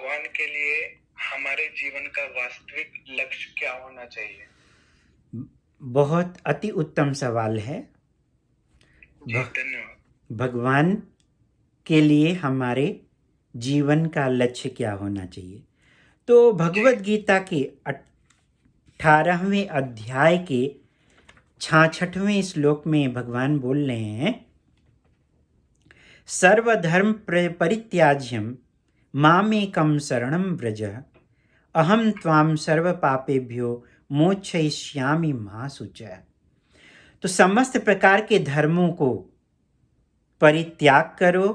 भगवान के लिए हमारे जीवन का वास्तविक लक्ष्य क्या होना चाहिए? बहुत अति उत्तम सवाल है। जी, धन्यवाद। भगवान के लिए हमारे जीवन का लक्ष्य क्या होना चाहिए? तो भगवत गीता के 18वें अध्याय के 66वें श्लोक में भगवान बोल रहे हैं, सर्वधर्म परित्याज्यम मामेकं शरणं व्रज अहम त्वाम सर्व पापेभ्यो मोक्षयिष्यामि मा शुचः। तो समस्त प्रकार के धर्मों को परित्याग करो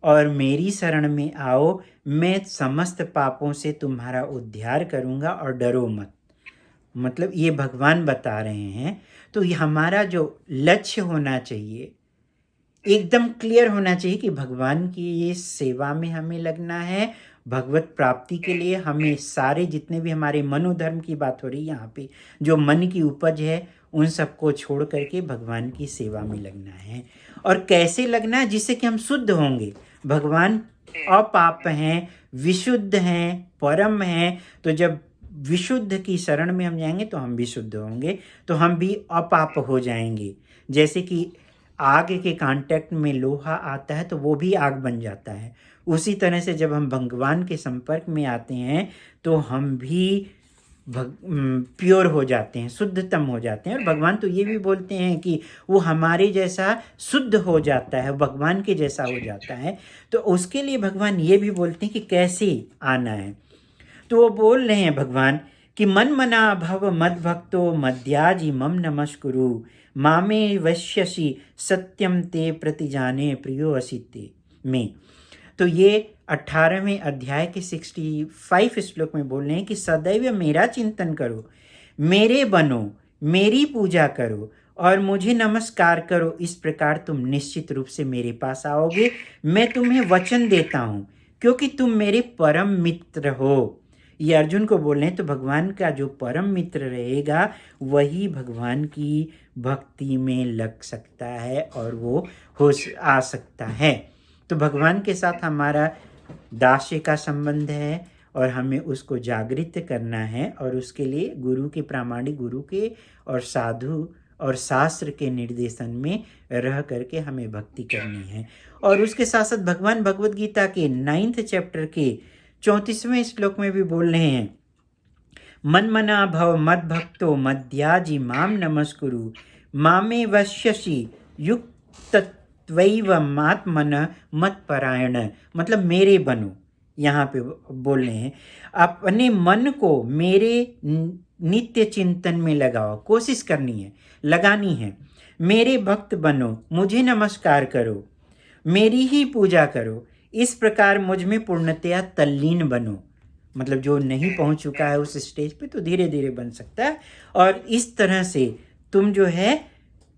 और मेरी शरण में आओ, मैं समस्त पापों से तुम्हारा उद्धार करूंगा और डरो मत। मतलब ये भगवान बता रहे हैं। तो ये हमारा जो लक्ष्य होना चाहिए एकदम क्लियर होना चाहिए कि भगवान की ये सेवा में हमें लगना है। भगवत प्राप्ति के लिए हमें सारे जितने भी हमारे मनोधर्म की बात हो रही है यहाँ पे, जो मन की उपज है उन सबको छोड़ करके भगवान की सेवा में लगना है। और कैसे लगना है? जिससे कि हम शुद्ध होंगे। भगवान अपाप हैं, विशुद्ध हैं, परम हैं। तो जब विशुद्ध की शरण में हम जाएंगे तो हम भी शुद्ध होंगे, तो हम भी अपाप हो जाएंगे। जैसे कि आग के कांटेक्ट में लोहा आता है तो वो भी आग बन जाता है। उसी तरह से जब हम भगवान के संपर्क में आते हैं तो हम भी प्योर हो जाते हैं, शुद्धतम हो जाते हैं। और भगवान तो ये भी बोलते हैं कि वो हमारे जैसा शुद्ध हो जाता है, भगवान के जैसा हो जाता है। तो उसके लिए भगवान ये भी बोलते हैं कि कैसे आना है। तो वो बोल रहे हैं भगवान कि मन मना भव मद भक्तो मद्याजी मम नमस्कुरु मामे वश्यसि सत्यम ते प्रतिजाने प्रियो असिते में। तो ये 18वें अध्याय के 65 श्लोक में बोल रहे हैं कि सदैव मेरा चिंतन करो, मेरे बनो, मेरी पूजा करो और मुझे नमस्कार करो। इस प्रकार तुम निश्चित रूप से मेरे पास आओगे। मैं तुम्हें वचन देता हूँ क्योंकि तुम मेरे परम मित्र हो। ये अर्जुन को बोल रहे हैं। तो भगवान का जो परम मित्र रहेगा वही भगवान की भक्ति में लग सकता है और वो आ सकता है। तो भगवान के साथ हमारा दास्य का संबंध है और हमें उसको जागृत करना है। और उसके लिए गुरु के, प्रामाणिक गुरु के और साधु और शास्त्र के निर्देशन में रह करके हमें भक्ति करनी है। और उसके साथ साथ भगवान भगवत गीता के 9th चैप्टर के 34वें श्लोक में भी बोल रहे हैं, मन मना भव मद भक्तो मद्याजी माम नमस्कुरु मामे वश्यसि युक्तत्वैव आत्मन मत परायण। मतलब मेरे बनो। यहाँ पे बोल रहे हैं अपने मन को मेरे नित्य चिंतन में लगाओ, कोशिश करनी है, लगानी है। मेरे भक्त बनो, मुझे नमस्कार करो, मेरी ही पूजा करो। इस प्रकार मुझ में पूर्णतया तल्लीन बनो। मतलब जो नहीं पहुंच चुका है उस स्टेज पे तो धीरे धीरे बन सकता है। और इस तरह से तुम जो है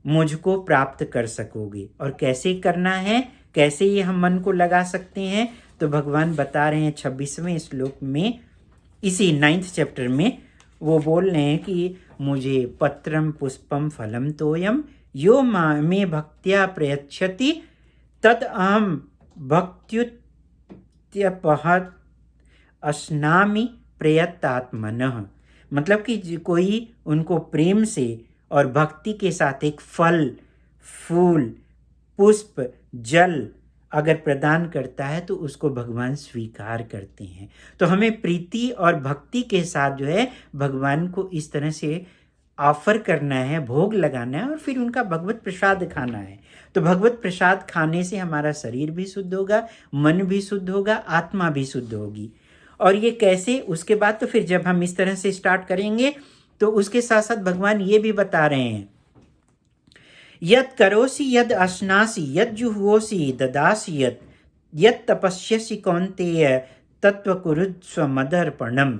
मुझको प्राप्त कर सकोगे। और कैसे करना है, कैसे ये हम मन को लगा सकते हैं, तो भगवान बता रहे हैं 26वें श्लोक में, इसी 9th चैप्टर में। वो बोल रहे हैं कि मुझे पत्रम पुष्पम फलम तोयम यो मे भक्त्या प्रयच्छति तद अहम भक्त्युत्यपहत अस्नामि प्रयत्तात्मनः। मतलब कि कोई उनको प्रेम से और भक्ति के साथ एक फल, फूल, पुष्प, जल अगर प्रदान करता है तो उसको भगवान स्वीकार करते हैं। तो हमें प्रीति और भक्ति के साथ जो है भगवान को इस तरह से ऑफर करना है, भोग लगाना है और फिर उनका भगवत प्रसाद खाना है। तो भगवत प्रसाद खाने से हमारा शरीर भी शुद्ध होगा, मन भी शुद्ध होगा, आत्मा भी शुद्ध होगी। और ये कैसे, उसके बाद तो फिर जब हम इस तरह से स्टार्ट करेंगे तो उसके साथ साथ भगवान ये भी बता रहे हैं, यद करोसि यद अश्नासि यद जुहोसि ददासि यद तपस्यसि कौन्तेय तत्व कुरुस्व मदर्पणम।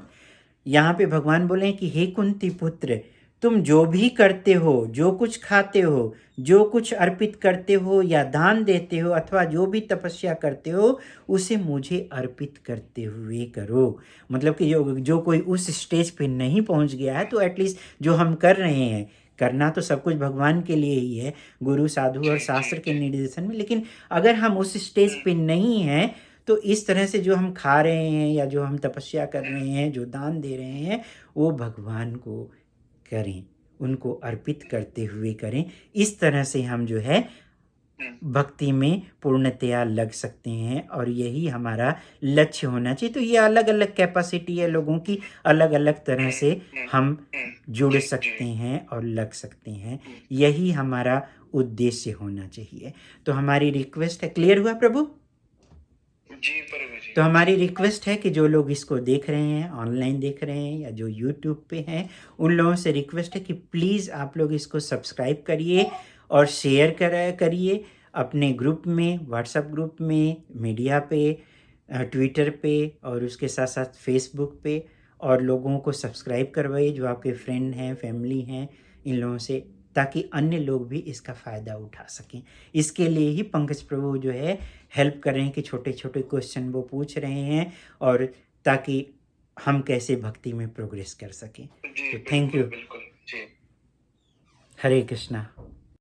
यहाँ पे भगवान बोले कि हे कुंती पुत्र, तुम जो भी करते हो, जो कुछ खाते हो, जो कुछ अर्पित करते हो या दान देते हो अथवा जो भी तपस्या करते हो उसे मुझे अर्पित करते हुए करो। मतलब कि जो कोई उस स्टेज पे नहीं पहुंच गया है तो एटलीस्ट जो हम कर रहे हैं, करना तो सब कुछ भगवान के लिए ही है, गुरु साधु और शास्त्र के निर्देशन में। लेकिन अगर हम उस स्टेज पे नहीं हैं तो इस तरह से जो हम खा रहे हैं या जो हम तपस्या कर रहे हैं, जो दान दे रहे हैं, वो भगवान को करें, उनको अर्पित करते हुए करें। इस तरह से हम जो है भक्ति में पूर्णतया लग सकते हैं और यही हमारा लक्ष्य होना चाहिए। तो ये अलग अलग कैपेसिटी है लोगों की, अलग अलग तरह से हम जुड़ सकते हैं और लग सकते हैं। यही हमारा उद्देश्य होना चाहिए। तो हमारी रिक्वेस्ट है, क्लियर हुआ प्रभु? जी प्रभु जी। तो हमारी रिक्वेस्ट है कि जो लोग इसको देख रहे हैं, ऑनलाइन देख रहे हैं या जो यूट्यूब पे हैं, उन लोगों से रिक्वेस्ट है कि प्लीज़ आप लोग इसको सब्सक्राइब करिए और शेयर करिए अपने ग्रुप में, व्हाट्सएप ग्रुप में, मीडिया पे, ट्विटर पे और उसके साथ साथ फेसबुक पे, और लोगों को सब्सक्राइब करवाइए जो आपके फ्रेंड हैं, फैमिली हैं, इन लोगों से, ताकि अन्य लोग भी इसका फ़ायदा उठा सकें। इसके लिए ही पंकज प्रभु जो है हेल्प कर रहे हैं कि छोटे छोटे क्वेश्चन वो पूछ रहे हैं और ताकि हम कैसे भक्ति में प्रोग्रेस कर सकें। जी तो थैंक यू। बिल्कुल जी। हरे कृष्णा।